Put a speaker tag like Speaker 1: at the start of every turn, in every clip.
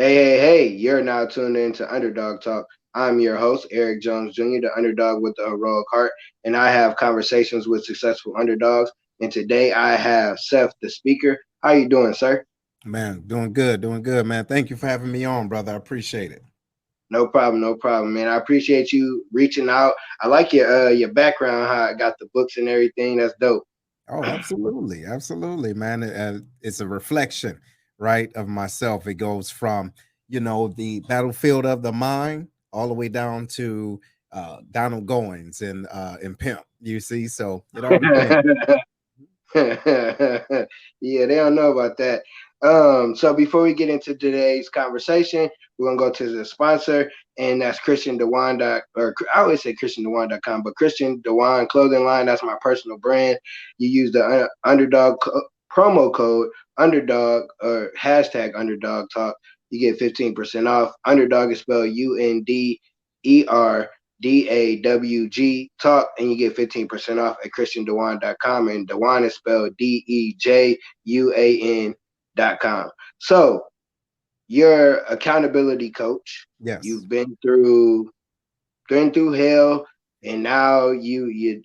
Speaker 1: Hey, you're now tuned into Underdog Talk. I'm your host, Eric Jones Jr., the underdog with the heroic heart, and I have conversations with successful underdogs. And today I have Seth The Speaker. How you doing, sir?
Speaker 2: Man, doing good, man. Thank you for having me on, brother. I appreciate it.
Speaker 1: No problem, man. I appreciate you reaching out. I like your background, how I got the books and everything. That's dope.
Speaker 2: Oh, absolutely, man. It's a reflection, right, of myself. It goes from the battlefield of the mind all the way down to Donald Goins and Pimp. You see, so it all depends.
Speaker 1: Yeah, they don't know about that. So before we get into today's conversation, we're gonna go to the sponsor, and that's Christian Dewan or I always say ChristianDewan.com, but Christian Dewan clothing line. That's my personal brand. You use the underdog promo code underdog or hashtag underdog talk. You get 15% off. Underdog is spelled UNDERDAWG talk, and you get 15% off at ChristianDewan.com. And Dewan is spelled DEJUAN.com. So you're accountability coach.
Speaker 2: Yes.
Speaker 1: You've been through hell, and now you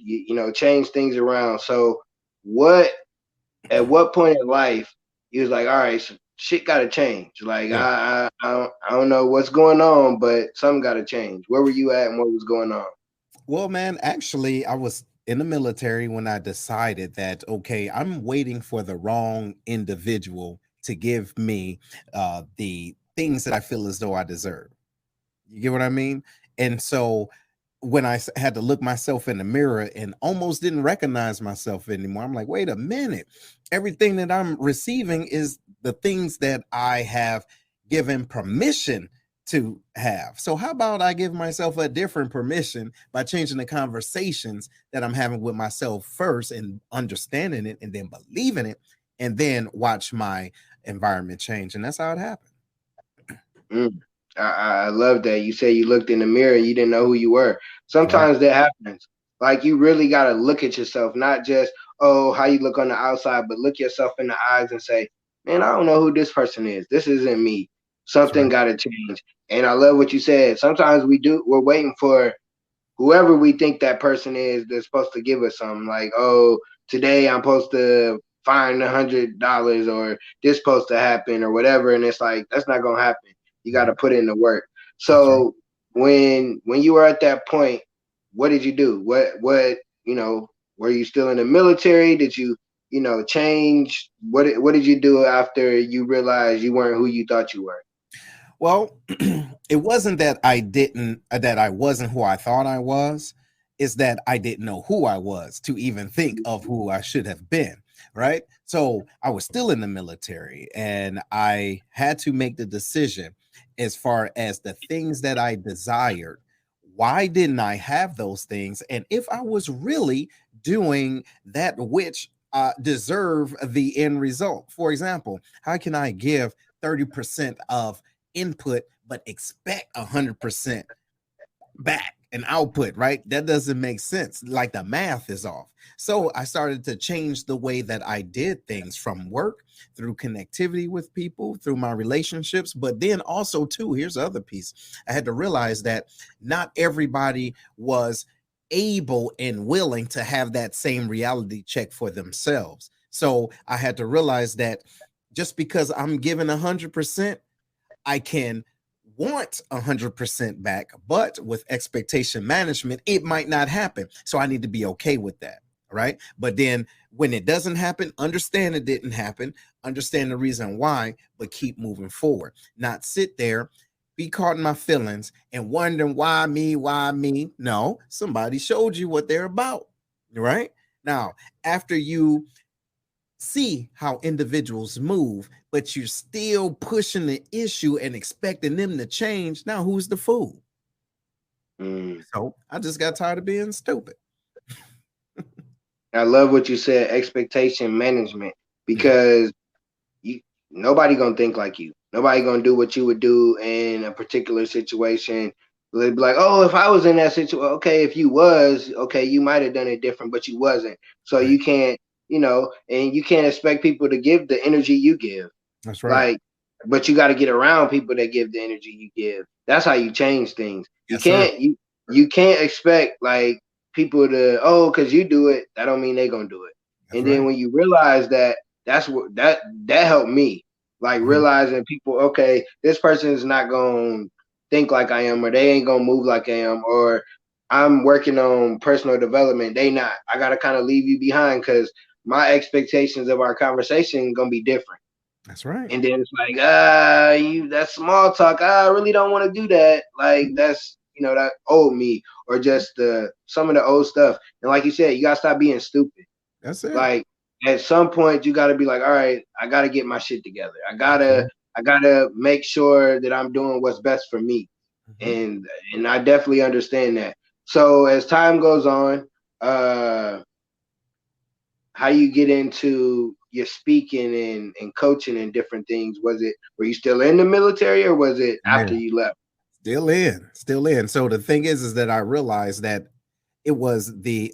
Speaker 1: change things around. So what at what point in life you was like, all right, so shit got to change. Like
Speaker 2: Yeah.
Speaker 1: I don't know what's going on, but something got to change. Where were you at, and what was going on?
Speaker 2: Well, man, actually, I was in the military when I decided that, okay, I'm waiting for the wrong individual to give me the things that I feel as though I deserve. You get what I mean? And so when had to look myself in the mirror and almost didn't recognize myself anymore, I'm like, wait a minute. Everything that I'm receiving is the things that I have given permission to have. So how about I give myself a different permission by changing the conversations that I'm having with myself first and understanding it and then believing it and then watch my environment change. And that's how it happened.
Speaker 1: Mm. I love that. You say you looked in the mirror and you didn't know who you were.
Speaker 2: Right.
Speaker 1: Sometimes that happens. Like you really got to look at yourself, not just, oh, how you look on the outside, but look yourself in the eyes and say, man, I don't know who this person is. This isn't me.
Speaker 2: That's
Speaker 1: Something
Speaker 2: right.
Speaker 1: got to change. And I love what you said. Sometimes we're waiting for whoever we think that person is that's supposed to give us something. Like, oh, today I'm supposed to find $100 or this supposed to happen or whatever. And it's like, that's not going to happen. You got to
Speaker 2: Right.
Speaker 1: put in the work.
Speaker 2: That's right.
Speaker 1: So when you were at that point, what did you do? Were you still in the military? Did you change? What did you do after you realized you weren't who you thought you were?
Speaker 2: Well, it wasn't that that I wasn't who I thought I was. It's that I didn't know who I was to even think of who I should have been. Right. So I was still in the military and I had to make the decision as far as the things that I desired. Why didn't I have those things? And if I was really doing that which deserve the end result. For example, how can I give 30% of input but expect 100% back and output, right? That doesn't make sense. Like the math is off. So I started to change the way that I did things from work through connectivity with people, through my relationships. But then also, too, here's the other piece. I had to realize that not everybody was able and willing to have that same reality check for themselves. So I had to realize that just because I'm giving 100%, I can want 100% back, but with expectation management, it might not happen. So I need to be okay with that. Right. But then when it doesn't happen, understand it didn't happen, understand the reason why, but keep moving forward. Not sit there, be caught in my feelings and wondering why me, why me. No, somebody showed you what they're about. Right. Now, after you see how individuals move, but you're still pushing the issue and expecting them to change. Now, who's the fool?
Speaker 1: Mm.
Speaker 2: So I just got tired of being stupid.
Speaker 1: I love what you said, expectation management,
Speaker 2: Yeah,
Speaker 1: because you nobody gonna think like you. Nobody gonna do what you would do in a particular situation. They'd be like, oh, if I was in that situation, okay, if you was, okay, you might have done it different, but you wasn't. So
Speaker 2: right.
Speaker 1: you can't, and you can't expect people to give the energy you give.
Speaker 2: That's right.
Speaker 1: Like but you got to get around people that give the energy you give. That's how you change things. You
Speaker 2: Yes, sir.
Speaker 1: can't you can't expect like people to, oh, because you do it, that don't mean they gonna do it.
Speaker 2: That's
Speaker 1: And then
Speaker 2: right.
Speaker 1: when you realize that, that's what that helped me. Like
Speaker 2: Mhm.
Speaker 1: realizing people, okay, this person is not gonna think like I am, or they ain't gonna move like I am, or I'm working on personal development. They not. I gotta kind of leave you behind because my expectations of our conversation gonna be different.
Speaker 2: That's right.
Speaker 1: And then it's like, you that's small talk. I really don't want to do that. Like
Speaker 2: Mhm.
Speaker 1: that's that old me, or just some of the old stuff. And like you said, you gotta stop being stupid.
Speaker 2: That's it.
Speaker 1: Like at some point you gotta be like, all right, I gotta get my shit together.
Speaker 2: That's right.
Speaker 1: I gotta make sure that I'm doing what's best for me.
Speaker 2: Mhm.
Speaker 1: And I definitely understand that. So as time goes on, uh how you get into your speaking and coaching and different things? Were you still in the military, or was it after
Speaker 2: Yeah.
Speaker 1: you left?
Speaker 2: Still in, still in. So the thing is that I realized that it was the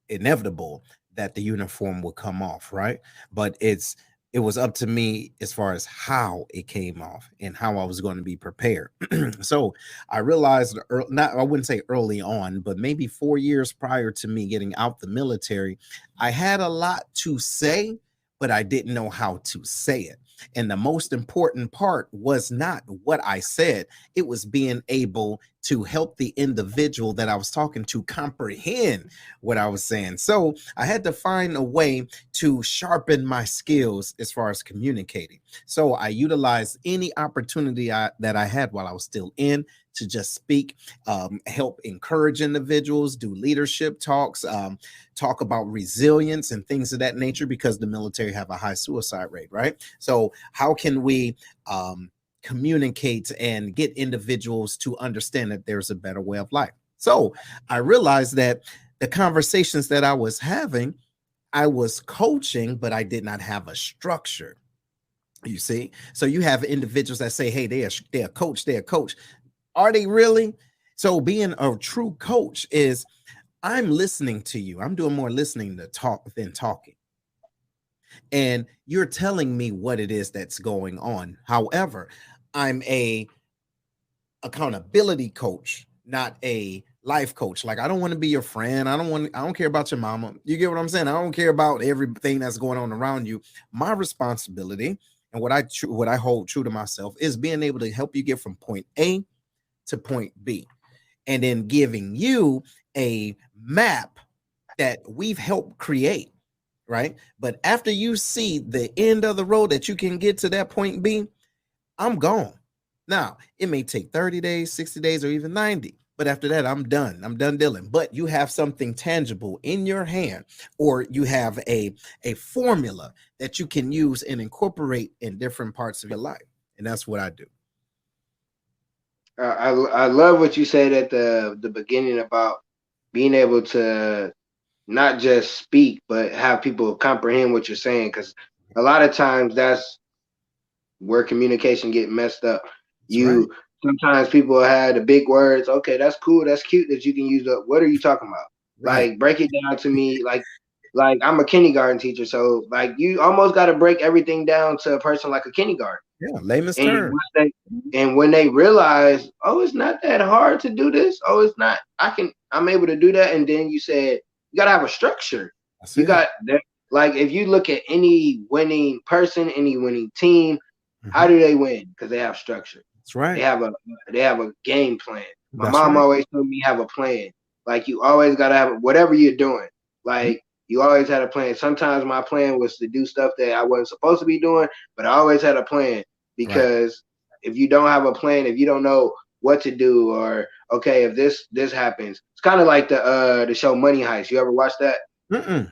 Speaker 2: inevitable that the uniform would come off, right? But it was up to me as far as how it came off and how I was going to be prepared. So I realized, not I wouldn't say early on, but maybe 4 years prior to me getting out the military, I had a lot to say, but I didn't know how to say it. And the most important part was not what I said, it was being able to help the individual that I was talking to comprehend what I was saying. So I had to find a way to sharpen my skills as far as communicating. So I utilized any opportunity that I had while I was still in to just speak, help encourage individuals, do leadership talks, talk about resilience and things of that nature, because the military have a high suicide rate, right? So how can we communicate and get individuals to understand that there's a better way of life? So I realized that the conversations that I was having, I was coaching, but I did not have a structure. You see, so you have individuals that say, "Hey, they're a coach, they're a coach." Are they really? So being a true coach is, I'm listening to you. I'm doing more listening to talk than talking, and you're telling me what it is that's going on. However, I'm a accountability coach, not a life coach. Like, I don't want to be your friend. I don't care about your mama. You get what I'm saying? I don't care about everything that's going on around you. My responsibility, and what I hold true to myself, is being able to help you get from point A to point B, and then giving you a map that we've helped create, right? But after you see the end of the road that you can get to that point B, I'm gone. Now, it may take 30 days, 60 days, or even 90. But after that, I'm done. I'm done dealing. But you have something tangible in your hand, or you have a formula that you can use and incorporate in different parts of your life. And that's what I do.
Speaker 1: I love what you said at the beginning about being able to not just speak, but have people comprehend what you're saying. Because a lot of times that's where communication get messed up.
Speaker 2: That's right.
Speaker 1: You Sometimes people have the big words. Okay, that's cool. That's cute that you can use the. What are you talking about?
Speaker 2: Right.
Speaker 1: Like break it down to me. Like I'm a kindergarten teacher, so like you almost got to break everything down to a person like a kindergarten.
Speaker 2: Yeah. Layman's
Speaker 1: And
Speaker 2: term.
Speaker 1: when they realize, oh, it's not that hard to do this. Oh, it's not. I'm able to do that. And then you said you gotta have a structure.
Speaker 2: That's
Speaker 1: You
Speaker 2: it.
Speaker 1: got that. Like if you look at any winning person, any winning team, how
Speaker 2: Mhm.
Speaker 1: do they win? Because they have structure.
Speaker 2: That's
Speaker 1: They
Speaker 2: right.
Speaker 1: have a they have a game plan. My
Speaker 2: That's
Speaker 1: mom
Speaker 2: right.
Speaker 1: always told me have a plan. Like you always gotta have whatever you're doing.
Speaker 2: Mhm.
Speaker 1: Like you always had a plan. Sometimes my plan was to do stuff that I wasn't supposed to be doing, but I always had a plan
Speaker 2: Right.
Speaker 1: because if you don't have a plan, if you don't know what to do, or okay, if this happens, it's kind of like the show Money Heist. You ever watch that?
Speaker 2: Mm-mm.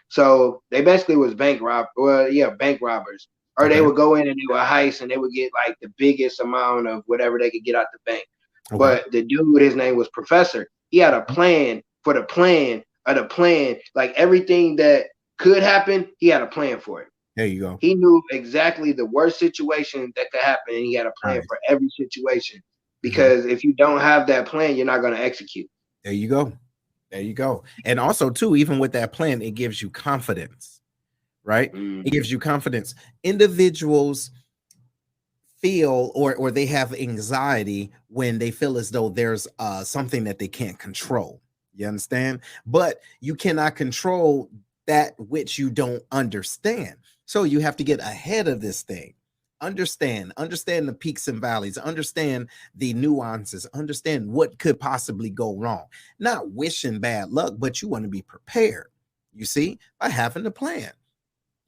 Speaker 1: So they basically was bank robbers. Or they
Speaker 2: Okay.
Speaker 1: would go in and they would heist and they would get like the biggest amount of whatever they could get out the bank.
Speaker 2: Okay.
Speaker 1: But the dude, his name was Professor. He had a plan for the plan of the plan. Like everything that could happen, he had a plan for it.
Speaker 2: There you go.
Speaker 1: He knew exactly the worst situation that could happen, and he had a plan
Speaker 2: Nice.
Speaker 1: for every situation.
Speaker 2: Mhm.
Speaker 1: Because if you don't have that plan, you're not going to execute.
Speaker 2: There you go. There you go. And also, too, even with that plan, it gives you confidence, right? It
Speaker 1: Mm.
Speaker 2: gives you confidence. Individuals feel or they have anxiety when they feel as though there's something that they can't control. You understand? But you cannot control that which you don't understand. So you have to get ahead of this thing. Understand the peaks and valleys, understand the nuances, understand what could possibly go wrong. Not wishing bad luck, but you want to be prepared, you see, by having a plan,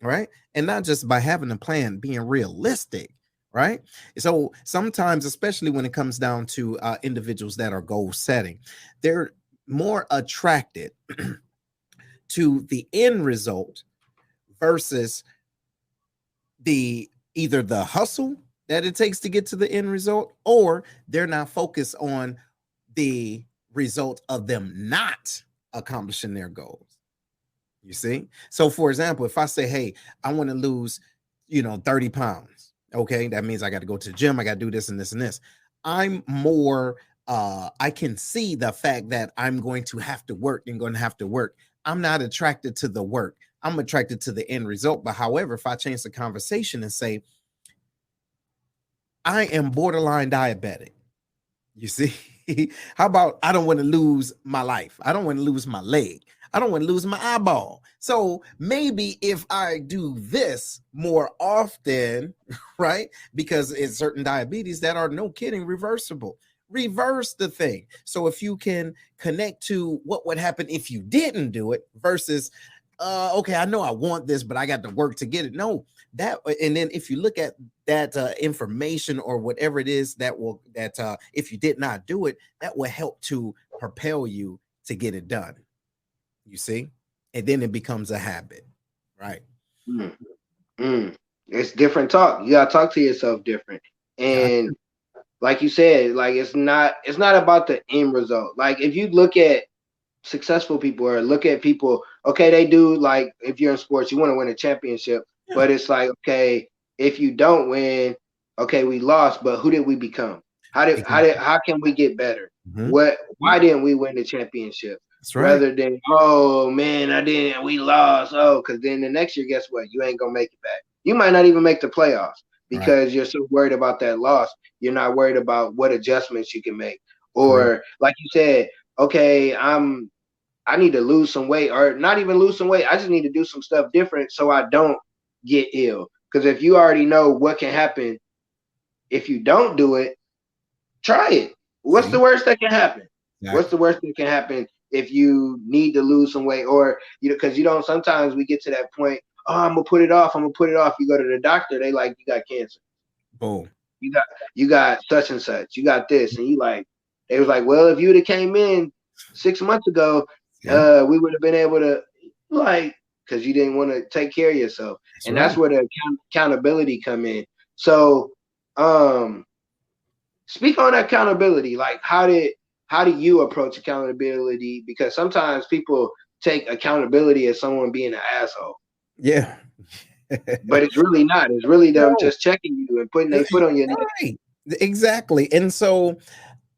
Speaker 2: right? And not just by having a plan, being realistic, right? So sometimes, especially when it comes down to individuals that are goal setting, they're more attracted to the end result versus the either the hustle that it takes to get to the end result, or they're not focused on the result of them not accomplishing their goals. You see? So for example, if I say, hey, I want to lose, 30 pounds. Okay. That means I got to go to the gym. I got to do this and this and this. I'm more, I can see the fact that I'm going to have to work and going to have to work. I'm not attracted to the work. I'm attracted to the end result. But however, if I change the conversation and say, I am borderline diabetic, you see, how about I don't want to lose my life? I don't want to lose my leg. I don't want to lose my eyeball. So maybe if I do this more often, right? Because it's certain diabetes that are no kidding reversible. Reverse the thing. So if you can connect to what would happen if you didn't do it versus, okay, I know I want this, but I got to work to get it. No, that, and then if you look at that information or whatever it is that if you did not do it, that will help to propel you to get it done. You see, and then it becomes a habit, right?
Speaker 1: Mm, it's different talk. You gotta talk to yourself different.
Speaker 2: Gotcha.
Speaker 1: And like you said, like it's not about the end result. Like if you look at successful people or look at people, okay, they do, like if you're in sports, you want to win a championship,
Speaker 2: Yeah,
Speaker 1: but it's like, okay, if you don't win, okay, we lost, but who did we become?
Speaker 2: exactly.
Speaker 1: How can we get better?
Speaker 2: Mhm.
Speaker 1: Why didn't we win the championship?
Speaker 2: That's right.
Speaker 1: Rather than, oh man, I didn't, we lost. Oh, because then the next year, guess what? You ain't gonna make it back. You might not even make the playoffs
Speaker 2: Right.
Speaker 1: because you're so worried about that loss. You're not worried about what adjustments you can make.
Speaker 2: Correct.
Speaker 1: Or like you said, okay, I need to lose some weight, or not even lose some weight. I just need to do some stuff different so I don't get ill. Because if you already know what can happen if you don't do it, try it. What's the
Speaker 2: See,
Speaker 1: worst that can happen? What's the
Speaker 2: exactly.
Speaker 1: worst that can happen if you need to lose some weight, or because you don't. Sometimes we get to that point. Oh, I'm gonna put it off. I'm gonna put it off. You go to the doctor, they like, you got cancer.
Speaker 2: Boom.
Speaker 1: You got such and such. You got this, and you like, they was like, well, if you'd have came in 6 months ago,
Speaker 2: Yeah,
Speaker 1: we would have been able to, like, because you didn't want to take care of yourself,
Speaker 2: that's
Speaker 1: and that's
Speaker 2: right.
Speaker 1: where the accountability come in. So, speak on accountability. Like, how do you approach accountability? Because sometimes people take accountability as someone being an asshole,
Speaker 2: Yeah.
Speaker 1: but it's really not. It's really them
Speaker 2: No,
Speaker 1: just checking you and putting their foot on your neck.
Speaker 2: right. Exactly. And so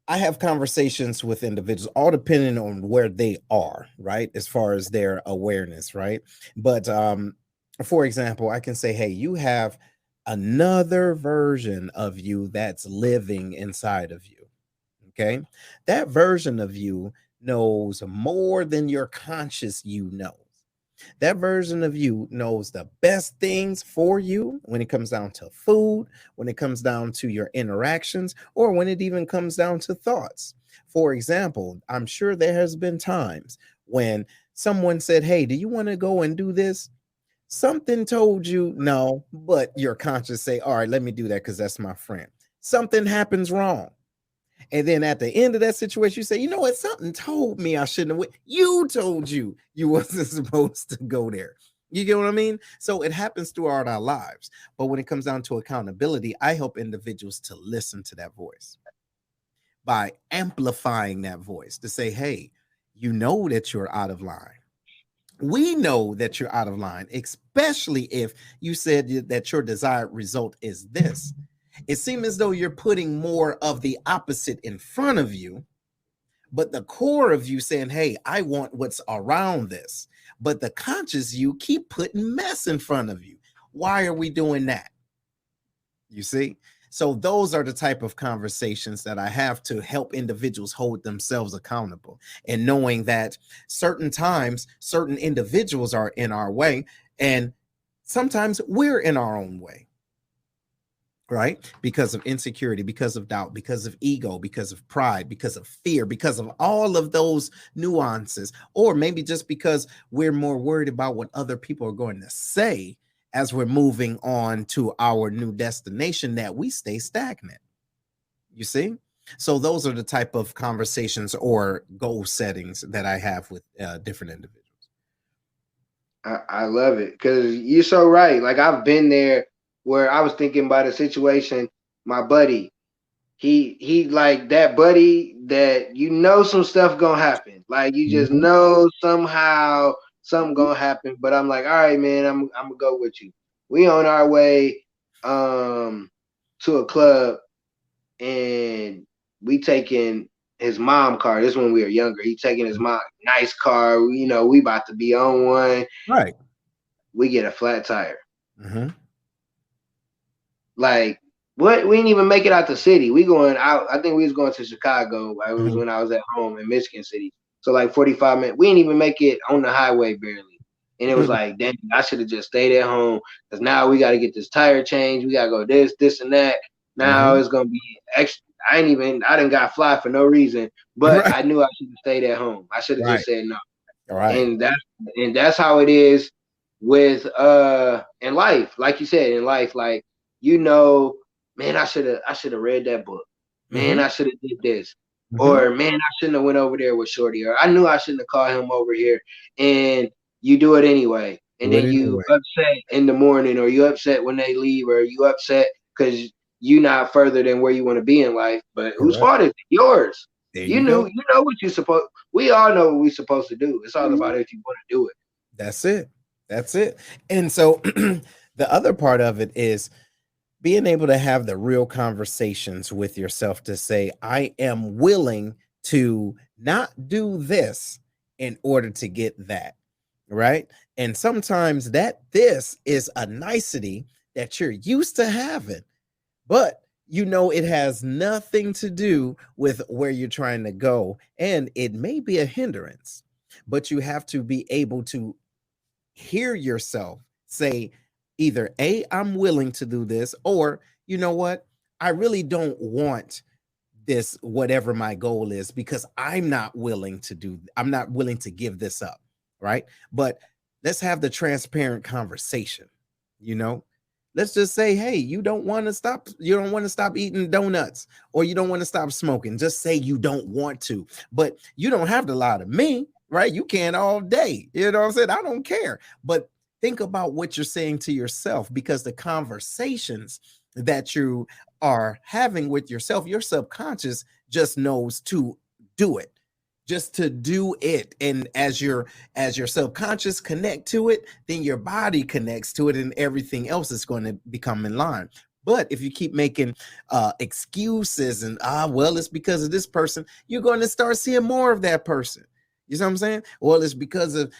Speaker 2: I have conversations with individuals, all depending on where they are, right? As far as their awareness, right? But for example, I can say, hey, you have another version of you that's living inside of you. Okay. That version of you knows more than your conscious you knows. That version of you knows the best things for you when it comes down to food, when it comes down to your interactions, or when it even comes down to thoughts. For example, I'm sure there has been times when someone said, hey, do you want to go and do this? Something told you no, but your conscience say, all right, let me do that because that's my friend. Something happens wrong. And then at the end of that situation, you say, you know what? Something told me I shouldn't have went. You told you wasn't supposed to go there. You get what I mean? So it happens throughout our lives. But when it comes down to accountability, I help individuals to listen to that voice by amplifying that voice to say, hey, you know that you're out of line. We know that you're out of line, especially if you said that your desired result is this. It seems as though you're putting more of the opposite in front of you, but the core of you saying, hey, I want what's around this. But the conscious you keep putting mess in front of you. Why are we doing that? You see? So those are the type of conversations that I have to help individuals hold themselves accountable, and knowing that certain times certain individuals are in our way, and sometimes we're in our own way, right? Because of insecurity, because of doubt, because of ego, because of pride, because of fear, because of all of those nuances, or maybe just because we're more worried about what other people are going to say as we're moving on to our new destination, that we stay stagnant. You see? So those are the type of conversations or goal settings that I have with different individuals.
Speaker 1: I love it because you're so right. Like I've been there where I was thinking about a situation, my buddy. He like that buddy that you know some stuff gonna happen. Like you just
Speaker 2: Mhm.
Speaker 1: know somehow something gonna happen. But I'm like, all right, man, I'm gonna go with you. We on our way to a club and we taking his mom car. This when we were younger. He taking his mom nice car. You know, we about to be on one.
Speaker 2: Right.
Speaker 1: We get a flat tire.
Speaker 2: Hmm.
Speaker 1: Like what? We didn't even make it out the city. We going out. I think we was going to Chicago. It was
Speaker 2: Hmm.
Speaker 1: when I was at home in Michigan City. So like 45 minutes. We didn't even make it on the highway barely. And it was like, dang, I should have just stayed at home because now we got to get this tire change. We got to go this, and that. Now
Speaker 2: Hmm.
Speaker 1: it's gonna be extra. I didn't got fly for no reason, but
Speaker 2: Right.
Speaker 1: I knew I should have stayed at home. I should have
Speaker 2: Right.
Speaker 1: just said no.
Speaker 2: Right.
Speaker 1: And that's how it is with in life. Like you said, in life, like you know, man, I should have read that book. Man,
Speaker 2: Hmm.
Speaker 1: I should have did this.
Speaker 2: Hmm.
Speaker 1: Or man, I shouldn't have went over there with Shorty. Or I knew I shouldn't have called him over here. And you do it anyway. And
Speaker 2: Do it
Speaker 1: then you
Speaker 2: anyway.
Speaker 1: upset in the morning, or you upset when they leave, or you upset because you not further than where you want to be in life. But whose
Speaker 2: Correct.
Speaker 1: fault is it? Yours.
Speaker 2: There
Speaker 1: You
Speaker 2: you go.
Speaker 1: knew, you know what you supposed. We all know what we're supposed to do. It's all
Speaker 2: Mhm.
Speaker 1: about if you want to do it.
Speaker 2: That's it. That's it. And so the other part of it is being able to have the real conversations with yourself to say, I am willing to not do this in order to get that. Right. And sometimes that this is a nicety that you're used to having, but you know it has nothing to do with where you're trying to go, and it may be a hindrance, but you have to be able to hear yourself say either A, I'm willing to do this, or you know what, I really don't want this, whatever my goal is, because I'm not willing to give this up, right? But let's have the transparent conversation, you know. Let's just say, hey, you don't want to stop eating donuts, or you don't want to stop smoking. Just say you don't want to, but you don't have to lie to me, right? You can all day. You know what I'm saying? I don't care. But think about what you're saying to yourself, because the conversations that you are having with yourself, your subconscious just knows to do it, just to do it. And as your subconscious connect to it, then your body connects to it, and everything else is going to become in line. But if you keep making excuses and well, it's because of this person, you're going to start seeing more of that person. You know what I'm saying? Well, it's because of,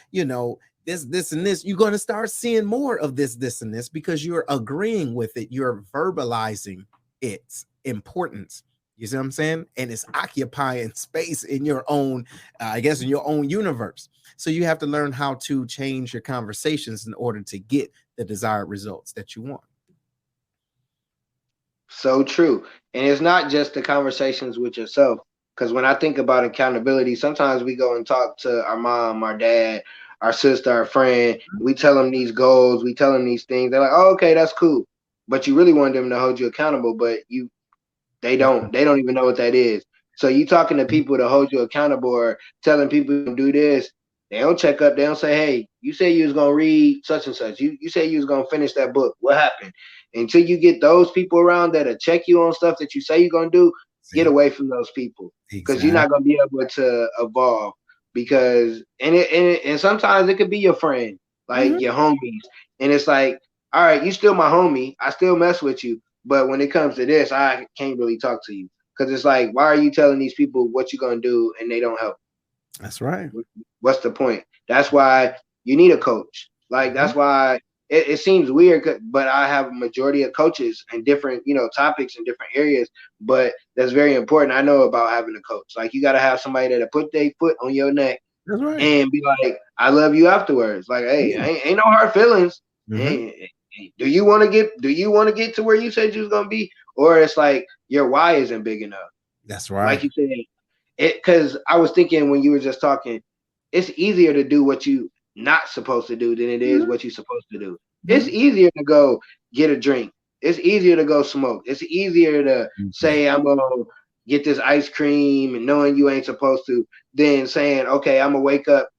Speaker 2: this and this. You're going to start seeing more of this and this, because you're agreeing with it. You're verbalizing its importance. You see what I'm saying? And it's occupying space in your own, I guess, in your own universe. So you have to learn how to change your conversations in order to get the desired results that you want.
Speaker 1: So true. And it's not just the conversations with yourself. Because when I think about accountability, sometimes we go and talk to our mom, our dad, our sister, our friend. We tell them these goals, we tell them these things. They're like, oh, okay, that's cool. But you really want them to hold you accountable, but they don't even know what that is. So you talking to people to hold you accountable or telling people to do this, they don't check up. They don't say, hey, you say you was gonna read such and such. You say you was gonna finish that book. What happened? Until you get those people around that'll check you on stuff that you say you're gonna do, get
Speaker 2: See,
Speaker 1: away from those people because you're not
Speaker 2: exactly.
Speaker 1: gonna be able to evolve. Because and sometimes it could be your friend, like
Speaker 2: Mhm.
Speaker 1: your homies, and it's like, all right, you still my homie. I still mess with you, but when it comes to this, I can't really talk to you because it's like, why are you telling these people what you're gonna do and they don't help?
Speaker 2: That's right.
Speaker 1: What's the point? That's why you need a coach. Like
Speaker 2: Mhm.
Speaker 1: that's why it seems weird, but I have a majority of coaches and different, topics in different areas. But that's very important. I know about having a coach. Like, you got to have somebody that'll put their foot on your neck
Speaker 2: That's right.
Speaker 1: and be like, "I love you" afterwards. Like, hey,
Speaker 2: Yeah.
Speaker 1: ain't no hard feelings.
Speaker 2: Mm-hmm.
Speaker 1: Do you want to get to where you said you was gonna be, or it's like your why isn't big enough?
Speaker 2: That's
Speaker 1: Like
Speaker 2: right.
Speaker 1: you said, because I was thinking when you were just talking, it's easier to do what you not supposed to do than it is
Speaker 2: Mm-hmm.
Speaker 1: what you're supposed to do. It's
Speaker 2: Mm-hmm.
Speaker 1: easier to go get a drink. It's easier to go smoke. It's easier to
Speaker 2: Mm-hmm.
Speaker 1: say I'm gonna get this ice cream and knowing you ain't supposed to than saying, okay, I'm gonna wake up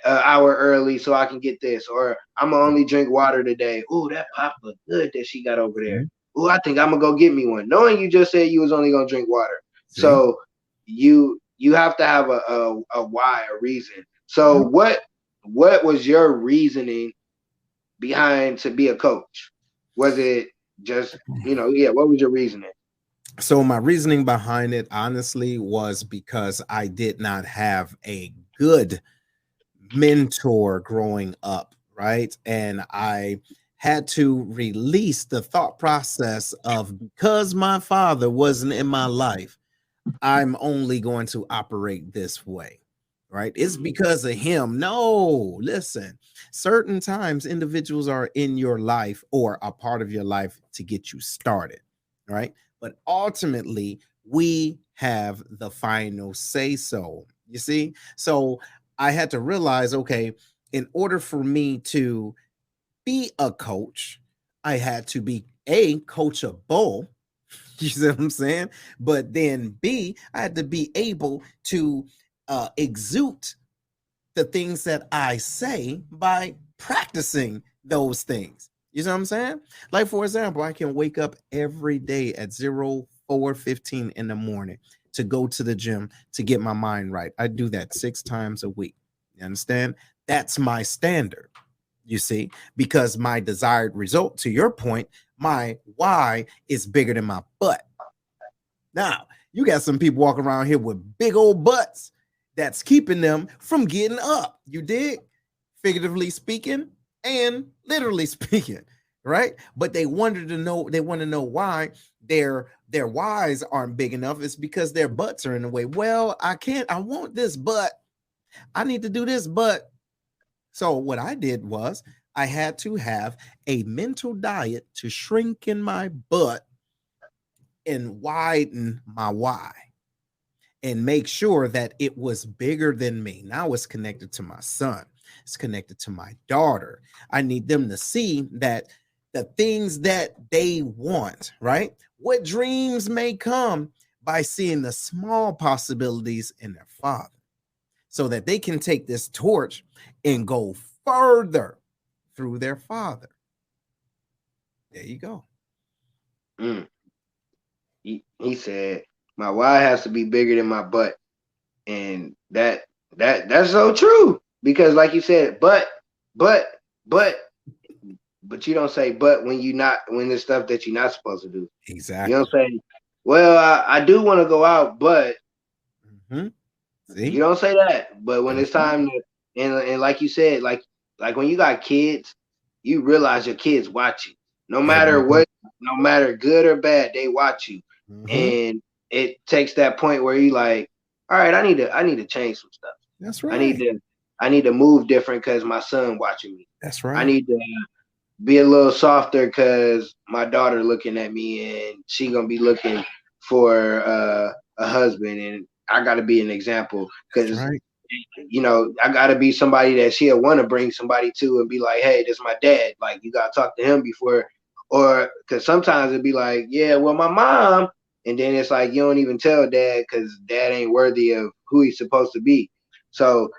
Speaker 1: an hour early so I can get this, or I'm gonna only drink water today. Ooh, that pop look good that she got over there.
Speaker 2: Mm-hmm.
Speaker 1: Ooh, I think I'm gonna go get me one. Knowing you just said you was only gonna drink water,
Speaker 2: See?
Speaker 1: so you have to have a why, a reason. So
Speaker 2: Mhm.
Speaker 1: what was your reasoning behind to be a coach? Was it just yeah? What was your reasoning?
Speaker 2: So my reasoning behind it, honestly, was because I did not have a good mentor growing up, right? And I had to release the thought process of, because my father wasn't in my life, I'm only going to operate this way, right? It's because of him. No, listen, certain times individuals are in your life or a part of your life to get you started, right? But ultimately, we have the final say so. You see? So I had to realize, okay, in order for me to be a coach, I had to be a coachable. You see what I'm saying? But then B, I had to be able to exude the things that I say by practicing those things. You see what I'm saying? Like, for example, I can wake up every day at 04:15 in the morning to go to the gym to get my mind right. I do that 6 times a week. You understand? That's my standard, you see, because my desired result, to your point, my why is bigger than my butt. Now, you got some people walking around here with big old butts that's keeping them from getting up. You dig? Figuratively speaking and literally speaking, right? But they want to know why their whys aren't big enough. It's because their butts are in the way. Well, I want this butt. I need to do this, but so what I did was I had to have a mental diet to shrink in my butt and widen my why and make sure that it was bigger than me. Now it's connected to my son, it's connected to my daughter. I need them to see that the things that they want, right? What dreams may come by seeing the small possibilities in their father so that they can take this torch and go further through their father. There you go.
Speaker 1: Mm. He said my why has to be bigger than my butt, and that's so true because like you said, but but but you don't say but when there's stuff that you're not supposed to do. You don't
Speaker 2: Exactly.
Speaker 1: say, well, I do want to go out, but
Speaker 2: Mhm.
Speaker 1: you
Speaker 2: See?
Speaker 1: don't say that. But when
Speaker 2: That's
Speaker 1: it's
Speaker 2: right.
Speaker 1: time to, and like you said, like when you got kids, you realize your kids watch you. No
Speaker 2: Every
Speaker 1: matter
Speaker 2: day.
Speaker 1: what, no matter good or bad, they watch you.
Speaker 2: Mhm.
Speaker 1: And it takes that point where you like, all right, I need to change some stuff.
Speaker 2: That's
Speaker 1: I need
Speaker 2: right.
Speaker 1: to I need to move different because my son watching me.
Speaker 2: That's
Speaker 1: I
Speaker 2: right.
Speaker 1: need to be a little softer because my daughter looking at me and she gonna be looking for a husband, and I got to be an example
Speaker 2: That's
Speaker 1: because
Speaker 2: right.
Speaker 1: I got to be somebody that she'll want to bring somebody to and be like, hey, this is my dad. Like, you got to talk to him before, or because sometimes it'd be like, yeah, well, my mom, and then it's like you don't even tell dad because dad ain't worthy of who he's supposed to be. So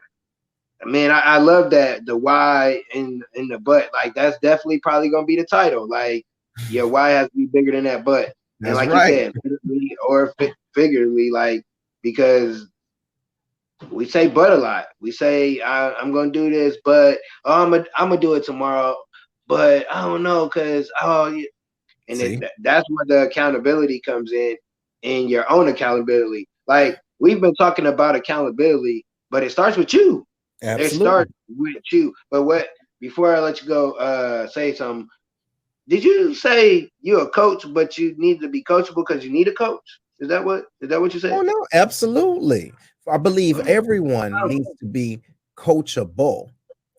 Speaker 1: man, I love that the why in the butt. Like that's definitely probably gonna be the title. Like your why has to be bigger than that butt. And
Speaker 2: That's
Speaker 1: like you
Speaker 2: right.
Speaker 1: said, literally or figuratively, like because we say but a lot. We say I'm gonna do this, but I'm gonna do it tomorrow. But I don't know, cause and
Speaker 2: See?
Speaker 1: that's where the accountability comes in your own accountability. Like we've been talking about accountability, but it starts with you. It
Speaker 2: Absolutely.
Speaker 1: starts with you. But what? before I let you go, say something. Did you say you're a coach, but you need to be coachable because you need a coach? Is that what you
Speaker 2: Oh
Speaker 1: said?
Speaker 2: no, absolutely. I believe everyone
Speaker 1: Oh,
Speaker 2: needs to be coachable.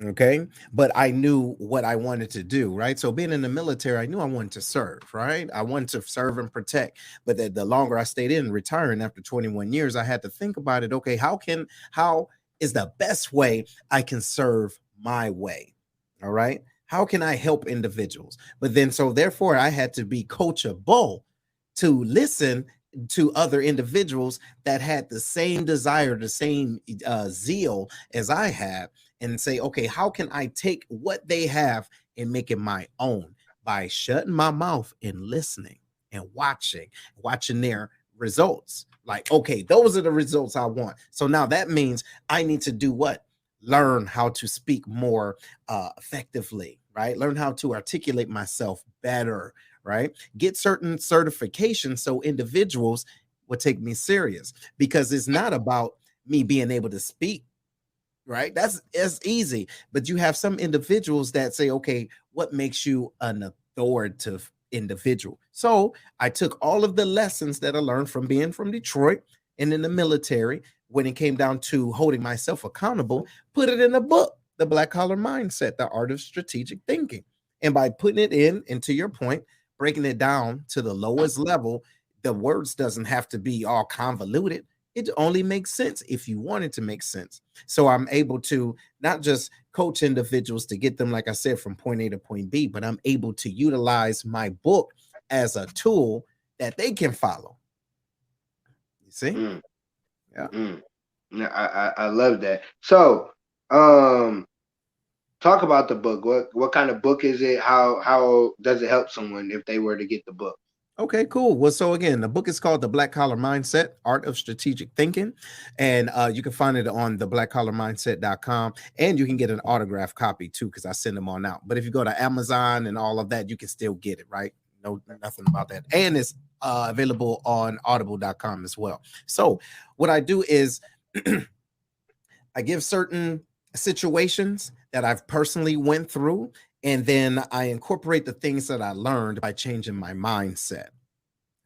Speaker 2: Okay. But I knew what I wanted to do, right? So being in the military, I knew I wanted to serve, right? I wanted to serve and protect. But the longer I stayed in retiring after 21 years, I had to think about it. Okay, how is the best way I can serve my way? All right. How can I help individuals? But then so therefore I had to be coachable to listen to other individuals that had the same desire, the same zeal as I have, and say, okay, how can I take what they have and make it my own by shutting my mouth and listening and watching their results? Like, okay, those are the results I want. So now that means I need to do what? Learn how to speak more effectively, right? Learn how to articulate myself better, right? Get certain certifications so individuals will take me serious, because it's not about me being able to speak, right? That's easy. But you have some individuals that say, okay, what makes you an authoritative individual? So I took all of the lessons that I learned from being from Detroit and in the military when it came down to holding myself accountable, put it in a book, The Black Collar Mindset, The Art of Strategic Thinking. And by putting it in, and to your point, breaking it down to the lowest level, the words doesn't have to be all convoluted. It only makes sense if you want it to make sense. So I'm able to not just coach individuals to get them, like I said, from point A to point B, but I'm able to utilize my book as a tool that they can follow. You see?
Speaker 1: mm,
Speaker 2: Yeah.
Speaker 1: mm. Yeah, I love that. So, um, talk about the book. What kind of book is it? How does it help someone if they were to get the book?
Speaker 2: Okay, cool. Well, so again, the book is called The Black Collar Mindset, Art of Strategic Thinking. And you can find it on the blackcollarmindset.com. And you can get an autographed copy too, because I send them on out. But if you go to Amazon and all of that, you can still get it, right? No, nothing about that. And it's available on audible.com as well. So what I do is I give certain situations that I've personally went through, and then I incorporate the things that I learned by changing my mindset.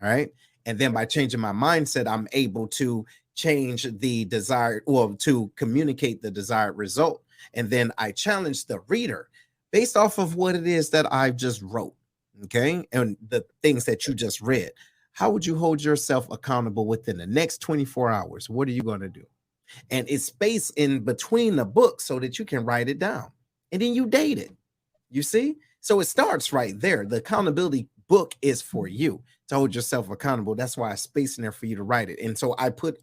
Speaker 2: All right. And then by changing my mindset, I'm able to change the desired, well, to communicate the desired result. And then I challenge the reader based off of what it is that I just wrote. Okay. And the things that you just read. How would you hold yourself accountable within the next 24 hours? What are you going to do? And it's space in between the books so that you can write it down. And then you date it. You see? So it starts right there. The accountability book is for you to hold yourself accountable. That's why I space in there for you to write it. And so I put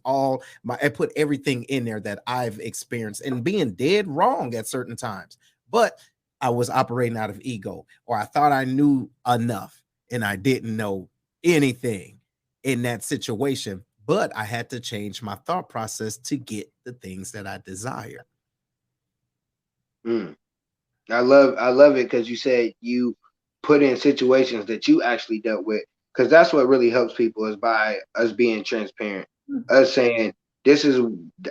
Speaker 2: everything in there that I've experienced and being dead wrong at certain times. But I was operating out of ego, or I thought I knew enough and I didn't know anything in that situation. But I had to change my thought process to get the things that I desire.
Speaker 1: Mm. I love it because you said you put in situations that you actually dealt with, because that's what really helps people is by us being transparent, us saying this is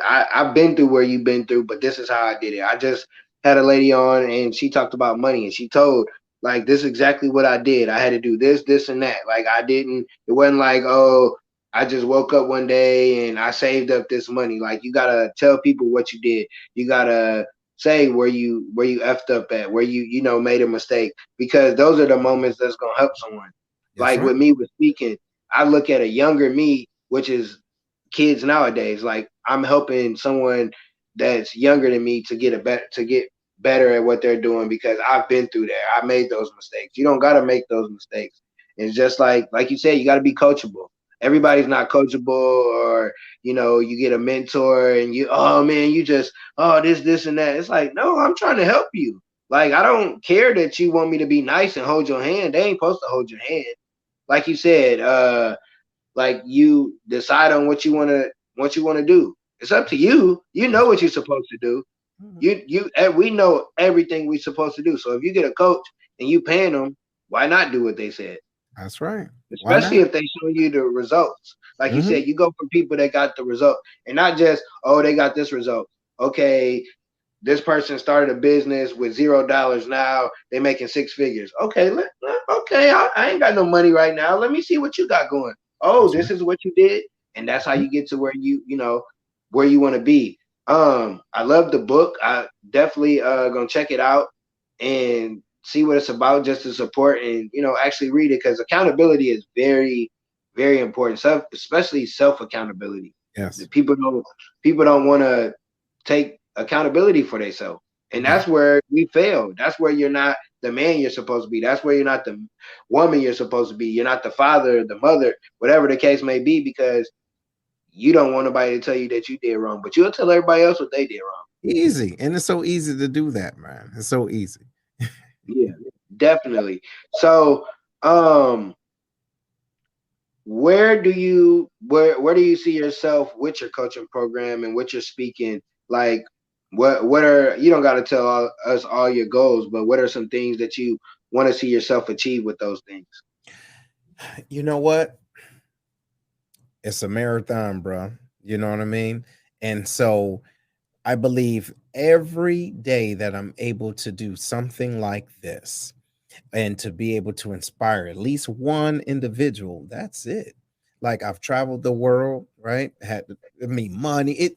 Speaker 1: I've been through where you've been through, but this is how I did it. I just had a lady on and she talked about money and she told like this is exactly what I did. I had to do this and that. Like I didn't. It wasn't like oh I just woke up one day and I saved up this money. Like you gotta tell people what you did. You gotta say where you effed up at, where you made a mistake, because those are the moments that's gonna help someone.
Speaker 2: That's
Speaker 1: Like
Speaker 2: right.
Speaker 1: with me with speaking, I look at a younger me, which is kids nowadays. Like I'm helping someone that's younger than me to get better at what they're doing because I've been through there. I made those mistakes. You don't gotta make those mistakes. It's just like you said, you gotta be coachable. Everybody's not coachable, or you get a mentor and you oh man you just this and that. It's like no, I'm trying to help you. Like I don't care that you want me to be nice and hold your hand. They ain't supposed to hold your hand. Like you said, like you decide on what you want to do. It's up to you. You know
Speaker 2: That's
Speaker 1: what you're supposed to do.
Speaker 2: right.
Speaker 1: We know everything we're supposed to do. So if you get a coach and you paying them, why not do what they said?
Speaker 2: That's right. Why
Speaker 1: Especially
Speaker 2: not?
Speaker 1: if they show you the results. Like you
Speaker 2: Mhm.
Speaker 1: said, you go for people that got the result and not just, oh, they got this result. Okay, this person started a business with $0 now. They making six figures. Okay, okay, I ain't got no money right now. Let me see what you got going. Oh,
Speaker 2: That's
Speaker 1: this
Speaker 2: right.
Speaker 1: is what you did, and that's how you get to where you know where you want to be. I love the book. I definitely gonna check it out and see what it's about just to support and actually read it because accountability is very very important. Especially self accountability.
Speaker 2: Yes.
Speaker 1: People don't want to take accountability for themselves. And
Speaker 2: Yeah.
Speaker 1: that's where we fail. That's where you're not the man you're supposed to be. That's where you're not the woman you're supposed to be. You're not the father, the mother, whatever the case may be, because you don't want nobody to tell you that you did wrong, but you'll tell everybody else what they did wrong.
Speaker 2: Easy. And it's so easy to do that, man. It's so easy.
Speaker 1: Yeah, definitely. So, um, where do you see yourself with your coaching program and with your speaking? Like, what are you don't got to tell us all your goals, but what are some things that you want to see yourself achieve with those things?
Speaker 2: You know what? It's a marathon, bro. You know what I mean? And so I believe every day that I'm able to do something like this and to be able to inspire at least one individual, that's it. Like I've traveled the world, right? Had me money, it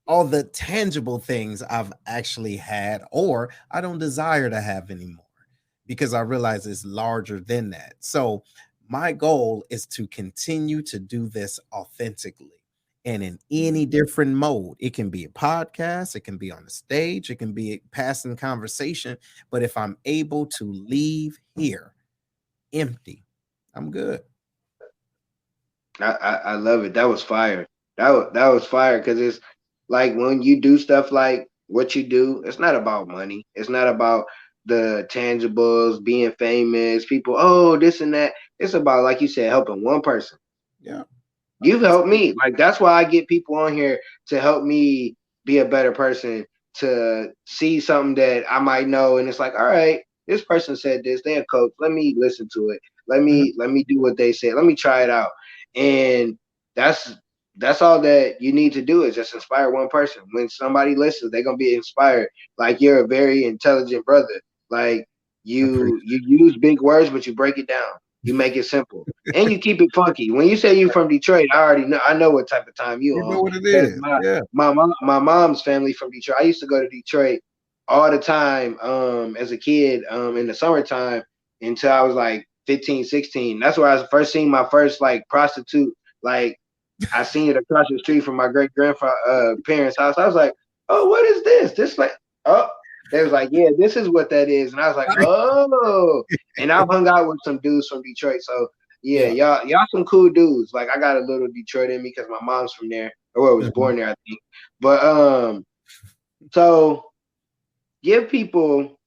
Speaker 2: all the tangible things I've actually had or I don't desire to have anymore because I realize it's larger than that. So my goal is to continue to do this authentically and in any different mode. It can be a podcast, it can be on the stage, it can be a passing conversation. But if I'm able to leave here empty, I'm good.
Speaker 1: I love it. That was fire. That was fire because it's like when you do stuff like what you do, it's not about money. It's not about the tangibles, being famous, people, oh, this and that. It's about, like you said, helping one person.
Speaker 2: Yeah.
Speaker 1: You've helped me. Like that's why I get people on here to help me be a better person, to see something that I might know, and it's like, all right, this person said this. They're a coach. Let me listen to it. Let
Speaker 2: Mhm.
Speaker 1: me let me do what they said. Let me try it out. And that's that's all that you need to do is just inspire one person. When somebody listens, they're gonna be inspired. Like you're a very intelligent brother. Like
Speaker 2: I
Speaker 1: you use big words, but you break it down. You make it simple and you keep it funky. When you say you from Detroit, I already know. I know what type of time you
Speaker 2: You
Speaker 1: on
Speaker 2: know what it
Speaker 1: because
Speaker 2: is. Yeah.
Speaker 1: my mom's family from Detroit. I used to go to Detroit all the time as a kid in the summertime until I was like 15, 16. That's where I was first seeing my first like prostitute. Like I seen it across the street from my great grandfather parents' house. I was like, oh, what is this? This like oh. They was like, yeah, this is what that is, and I was like, oh. And I've hung out with some dudes from Detroit, so yeah,
Speaker 2: Yeah.
Speaker 1: y'all some cool dudes. Like I got a little Detroit in me because my mom's from there, or was
Speaker 2: Mhm.
Speaker 1: born there, I think. But so give people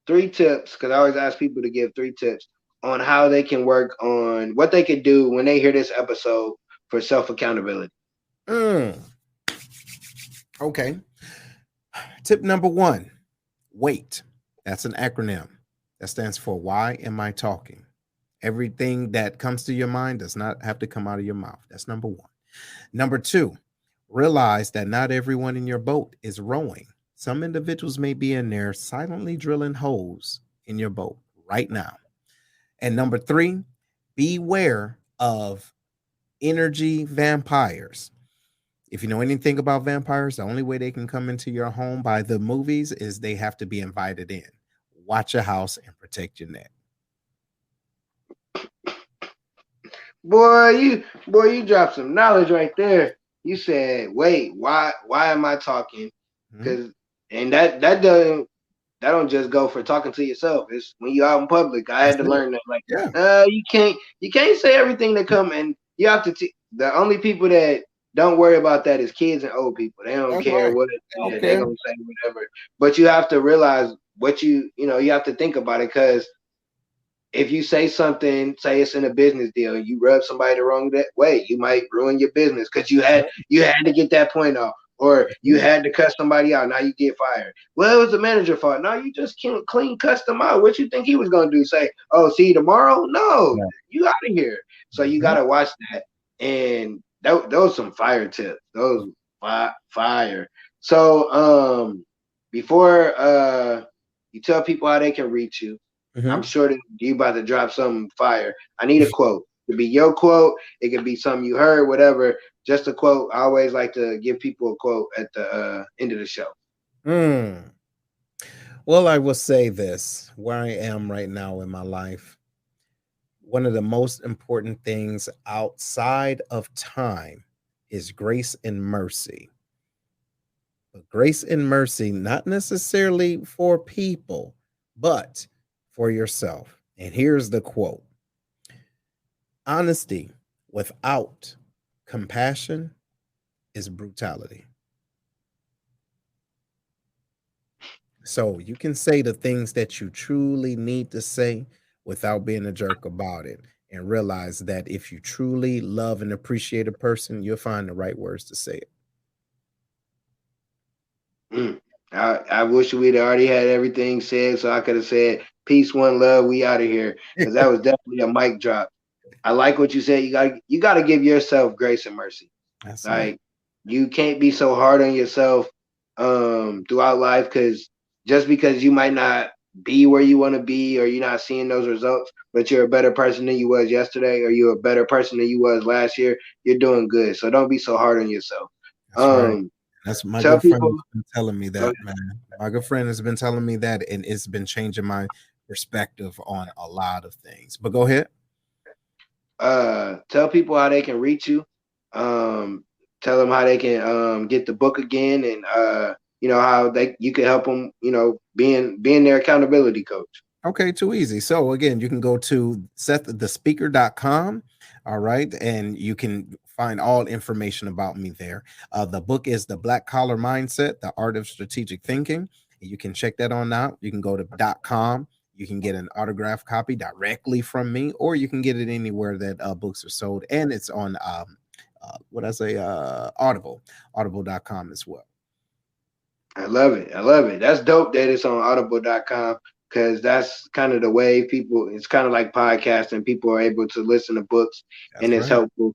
Speaker 1: three tips because I always ask people to give three tips on how they can work on what they could do when they hear this episode for self accountability.
Speaker 2: Mm. Okay. Tip number one, wait. That's an acronym. That stands for why am I talking? Everything that comes to your mind does not have to come out of your mouth. That's number one. Number two, realize that not everyone in your boat is rowing. Some individuals may be in there silently drilling holes in your boat right now. And number three, beware of energy vampires. If you know anything about vampires, the only way they can come into your home by the movies is they have to be invited in. Watch your house and protect your neck.
Speaker 1: Boy, you dropped some knowledge right there. You said, wait, why am I talking?
Speaker 2: Mhm.
Speaker 1: Because and that don't just go for talking to yourself. It's when you're out in public. I
Speaker 2: That's
Speaker 1: had to
Speaker 2: it.
Speaker 1: learn that. Like,
Speaker 2: Yeah.
Speaker 1: you can't say everything that come, and you have to. The only people that don't worry about that is kids and old people. They don't
Speaker 2: That's
Speaker 1: care
Speaker 2: right.
Speaker 1: what yeah, they
Speaker 2: Okay.
Speaker 1: gonna say whatever. But you have to realize what you have to think about it because if you say something, say it's in a business deal, and you rub somebody the wrong way, you might ruin your business because you had to get that point off, or you had to cut somebody out. Now you get fired. Well, it was the manager fault. No, you just clean cussed them out. What you think he was gonna do? Say, oh, see you tomorrow? No,
Speaker 2: Yeah.
Speaker 1: you out of here. So you
Speaker 2: Mhm.
Speaker 1: gotta watch that. And those some fire tips. Those fire. So before you tell people how they can reach you, I'm
Speaker 2: Mhm.
Speaker 1: sure that you about to drop some fire. I need a quote. It could be your quote. It could be something you heard, whatever. Just a quote. I always like to give people a quote at the end of the show.
Speaker 2: Mm. Well, I will say this where I am right now in my life. One of the most important things outside of time is grace and mercy. But grace and mercy, not necessarily for people, but for yourself. And here's the quote: honesty without compassion is brutality. So you can say the things that you truly need to say without being a jerk about it. And realize that if you truly love and appreciate a person, you'll find the right words to say
Speaker 1: Mm. I wish we'd already had everything said so I could have said peace, one love, we out of here. Because that
Speaker 2: it.
Speaker 1: was definitely a mic drop. I like what you said. You gotta give yourself grace and mercy.
Speaker 2: That's right.
Speaker 1: Like you can't be so hard on yourself throughout life because just because you might not be where you want to be or you're not seeing those results, but you're a better person than you was yesterday or you're a better person than you was last year, you're doing good. So don't be so hard on yourself.
Speaker 2: That's right.
Speaker 1: Um
Speaker 2: That's my
Speaker 1: tell
Speaker 2: good friend
Speaker 1: people
Speaker 2: has been telling me
Speaker 1: go
Speaker 2: that, man. My good friend has been telling me that, and it's been changing my perspective on a lot of things. But go ahead.
Speaker 1: tell people how they can reach you. Um, tell them how they can get the book again, and how they you can help them. Being their accountability coach.
Speaker 2: Okay, too easy. So again, you can go to SethTheSpeaker.com. All right. And you can find all information about me there. The book is The Black Collar Mindset, The Art of Strategic Thinking. You can check that on out. You can go to .com. You can get an autographed copy directly from me, or you can get it anywhere that books are sold. And it's on Audible, audible.com as well.
Speaker 1: I love it. I love it. That's dope that it's on audible.com because that's kind of the way people, it's kind of like podcasting. People are able to listen to books and
Speaker 2: That's
Speaker 1: it's
Speaker 2: right.
Speaker 1: helpful.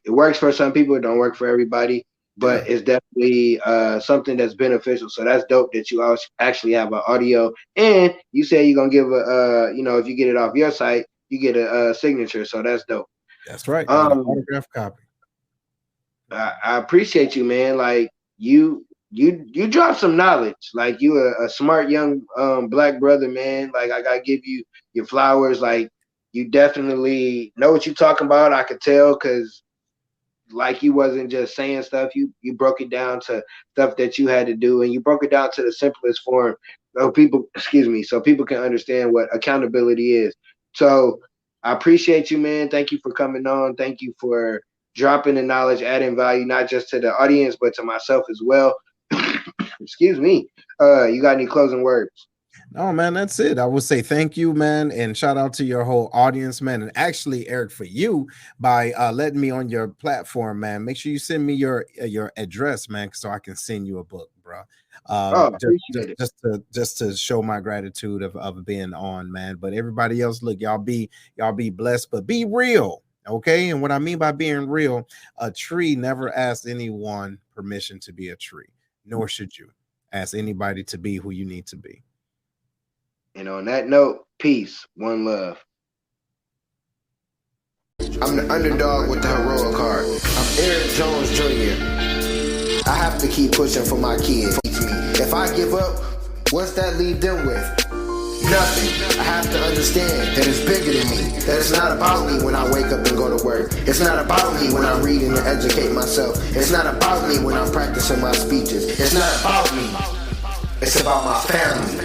Speaker 1: It works for some people, it don't work for everybody,
Speaker 2: Yeah.
Speaker 1: but it's definitely something that's beneficial. So that's dope that you actually have an audio. And you say you're going to give if you get it off your site, you get a signature. So that's dope.
Speaker 2: That's right. You get an
Speaker 1: Um,
Speaker 2: autographed copy.
Speaker 1: I appreciate you, man. Like you dropped some knowledge. Like you a smart young black brother, man. Like I gotta give you your flowers. Like you definitely know what you're talking about. I could tell because like you wasn't just saying stuff. You broke it down to stuff that you had to do, and you broke it down to the simplest form, so people, excuse me, so people can understand what accountability is. So I appreciate you, man. Thank you for coming on. Thank you for dropping the knowledge, adding value, not just to the audience, but to myself as well. Excuse me. You got any closing words?
Speaker 2: Oh man, that's it. I would say thank you, man, and shout out to your whole audience, man. And actually, Eric, for you by letting me on your platform, man. Make sure you send me your address, man, so I can send you a book, bro.
Speaker 1: Oh,
Speaker 2: Just
Speaker 1: appreciate it.
Speaker 2: just to show my gratitude of being on, man. But everybody else, look, y'all be blessed, but be real, okay? And what I mean by being real, a tree never asked anyone permission to be a tree, nor should you ask anybody to be who you need to be.
Speaker 1: And on that note, peace, one love. I'm the underdog with the heroic heart. I'm Eric Jones Jr. I have to keep pushing for my kids. If I give up, what's that leave them with? Nothing. I have to understand that it's bigger than me. That it's not about me when I wake up and go to work. It's not about me when I'm reading and educate myself. It's not about me when I'm practicing my speeches. It's not about me. It's about my family.